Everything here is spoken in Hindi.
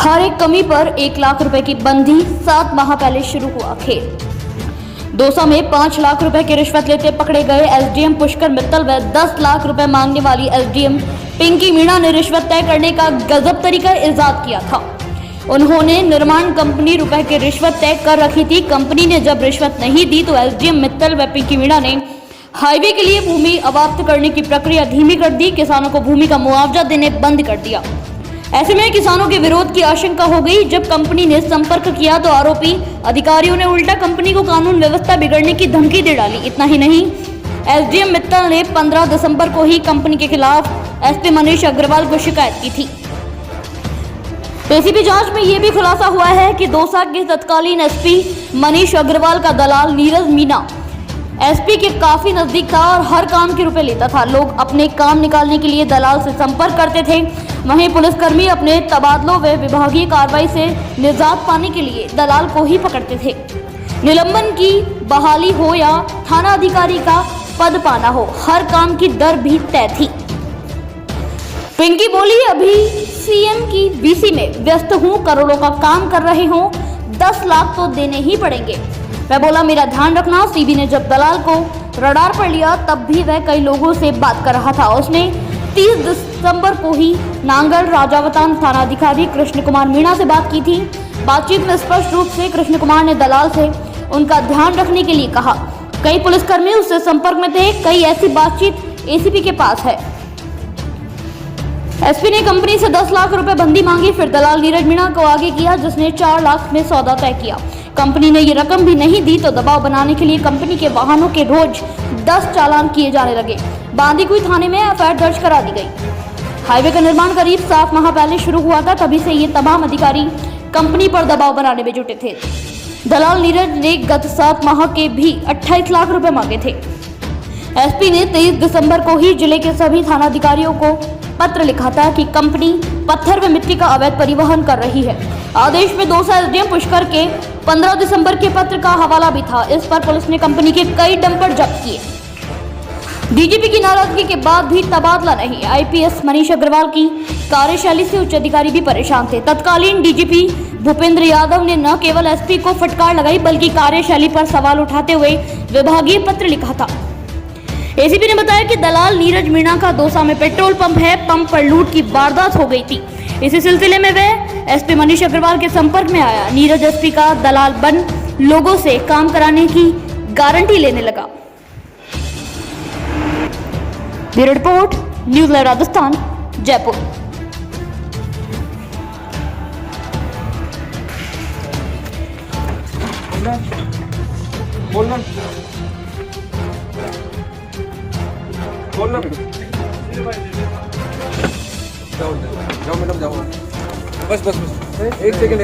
हर एक कमी पर 1 लाख रुपए की बंदी। 7 माह पहले शुरू हुआ खेल। दौसा में 5 लाख रुपए की रिश्वत लेते पकड़े गए एसडीएम पुष्कर मित्तल व 10 लाख रुपए मांगने वाली एसडीएम पिंकी मीणा ने रिश्वत तय करने का गजब तरीका इजाद किया था। उन्होंने निर्माण कंपनी रुपए की रिश्वत तय कर रखी थी। कंपनी ने जब रिश्वत नहीं दी तो एसडीएम मित्तल व पिंकी मीणा ने हाईवे के लिए भूमि अबाप्त करने की प्रक्रिया धीमी कर दी। किसानों को भूमि का मुआवजा देने बंद कर दिया। ऐसे में किसानों के विरोध की आशंका हो गई। जब कंपनी ने संपर्क किया तो आरोपी अधिकारियों ने उल्टा कंपनी को कानून व्यवस्था बिगड़ने की धमकी दे डाली। इतना ही नहीं, एसडीएम मित्तल ने 15 दिसंबर को ही कंपनी के खिलाफ एसपी मनीष अग्रवाल को शिकायत की थी। एसीपी जांच में यह भी खुलासा हुआ है कि दौसा के तत्कालीन एसपी मनीष अग्रवाल का दलाल नीरज मीणा एसपी के काफी नजदीक था और हर काम के रुपए लेता था। लोग अपने काम निकालने के लिए दलाल से संपर्क करते थे। वहीं पुलिसकर्मी अपने तबादलों व विभागीय कार्रवाई से निजात पाने के लिए दलाल को ही पकड़ते थे। निलंबन की बहाली हो या थाना अधिकारी का पद पाना हो, हर काम की दर भी तय थी। पिंकी बोली, अभी सीएम की बीसी में व्यस्त हूँ, करोड़ों का काम कर रहे हूँ, 10 लाख तो देने ही पड़ेंगे। मैं बोला मेरा ध्यान रखना। सीबी ने जब दलाल को रडार पर लिया तब भी वह कई लोगों से बात कर रहा था। उसने 30 दिसंबर को ही नांगल राजावतान थानाधिकारी कृष्ण कुमार मीणा से बात की थी। बातचीत में स्पष्ट रूप से कृष्ण कुमार ने दलाल से उनका ध्यान रखने के लिए कहा। कई पुलिसकर्मी उससे संपर्क में थे। कई ऐसी बातचीत एसीपी के पास है। एसपी ने कंपनी से 10 लाख रुपए बंदी मांगी। फिर दलाल नीरज मीणा को आगे किया जिसने 4 लाख में सौदा तय किया। कंपनी ने ये रकम भी नहीं दी तो दबाव बनाने के लिए कंपनी के वाहनों के रोज 10 चालान किए जाने लगे। बांदीकुई थाने में एफआईआर दर्ज करा दी गई। हाईवे का निर्माण करीब 7 माह पहले शुरू हुआ था। तभी से ये तमाम अधिकारी कंपनी पर दबाव बनाने में जुटे थे। दलाल नीरज ने गत 7 माह के भी 28 लाख रुपए मांगे थे। एसपी ने 23 दिसंबर को ही जिले के सभी थानाधिकारियों को पत्र लिखा था कि कंपनी पत्थर व मिट्टी का अवैध परिवहन कर रही है। आदेश में दौसा एसडीएम पुष्कर के 15 दिसंबर के पत्र का हवाला भी था। इस पर पुलिस ने कंपनी के कई डंपर जब्त किए। डीजीपी की नाराजगी के बाद भी तबादला नहीं। आईपीएस मनीष अग्रवाल की कार्यशैली से उच्च अधिकारी भी परेशान थे। तत्कालीन डीजीपी भूपेंद्र यादव ने न केवल एसपी को फटकार लगाई बल्कि कार्यशैली पर सवाल उठाते हुए विभागीय पत्र लिखा था। एसीपी ने बताया कि दलाल नीरज मीणा का दौसा में पेट्रोल पंप है। पंप पर लूट की वारदात हो गई थी। इसी सिलसिले में वह एसपी मनीष अग्रवाल के संपर्क में आया। नीरज एसपी का दलाल बन लोगों से काम कराने की गारंटी लेने लगा। Bureau report, news live Rajasthan, Jaipur. बोलना जाओ मैडम जाओ। बस 1 सेकंड।